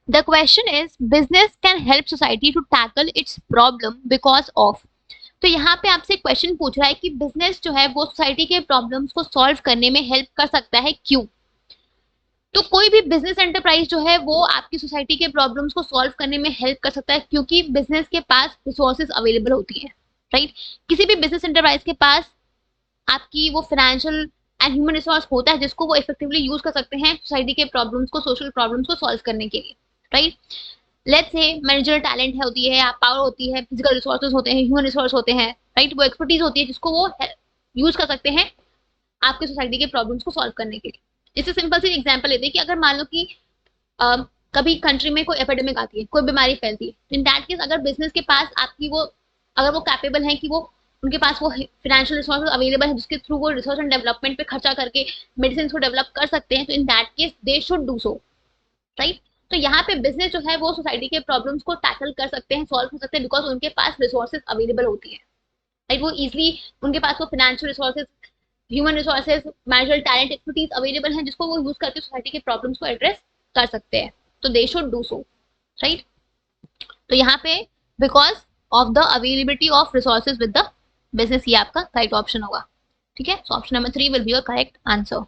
The question is business can help society to tackle its problem because of. तो यहाँ पे आपसे question पूछ रहा है कि बिजनेस जो है वो सोसाइटी के प्रॉब्लम्स को सॉल्व करने में हेल्प कर सकता है, क्यों? तो कोई भी बिजनेस एंटरप्राइज जो है वो आपकी सोसाइटी के प्रॉब्लम्स को सॉल्व करने में हेल्प कर सकता है, क्योंकि बिजनेस के पास रिसोर्सेज अवेलेबल होती है, राइट? किसी भी बिजनेस एंटरप्राइज के पास आपकी वो फाइनेंशियल एंड ह्यूमन रिसोर्स होता है जिसको वो इफेक्टिवली यूज कर सकते हैं सोसाइटी के प्रॉब्लम्स को, सोशल प्रॉब्लम्स को सॉल्व करने के लिए, right? Let's say manager talent है होती है, पावर होती है, फिजिकल रिसोर्सेज होते हैं, ह्यूमन रिसोर्स होते हैं, राइट? वो एक्सपर्टीज होती है जिसको वो यूज कर सकते हैं आपके सोसाइटी के प्रॉब्लम्स को सॉल्व करने के लिए। इससे सिंपल सी एग्जांपल लेते हैं कि अगर मान लो कि अ, कभी कंट्री में कोई एपिडेमिक आती है, कोई बीमारी फैलती है, तो इन दैट केस अगर बिजनेस के पास आपकी वो, अगर वो कैपेबल है कि वो, उनके पास वो फाइनेंशियल रिसोर्सेज अवेलेबल है जिसके थ्रू वो रिसर्च एंड डेवलपमेंट पे खर्चा करके मेडिसिन को डेवलप कर सकते हैं, तो in that case they should do so, right? तो यहाँ पे बिजनेस जो है वो सोसाइटी के प्रॉब्लम्स को टैकल कर सकते हैं, सॉल्व कर सकते हैं, बिकॉज उनके पास रिसोर्सेज अवेलेबल होती है, राइट? वो इजिली, उनके पास वो financial resources, human resources, manager talent, expertise available हैं जिसको वो यूज करके सोसाइटी के प्रॉब्लम्स को एड्रेस कर सकते हैं, तो they should do so, right? तो यहाँ पे because of the availability of resources with the business, ये आपका राइट ऑप्शन होगा, ठीक है? So option number 3 will be your correct answer.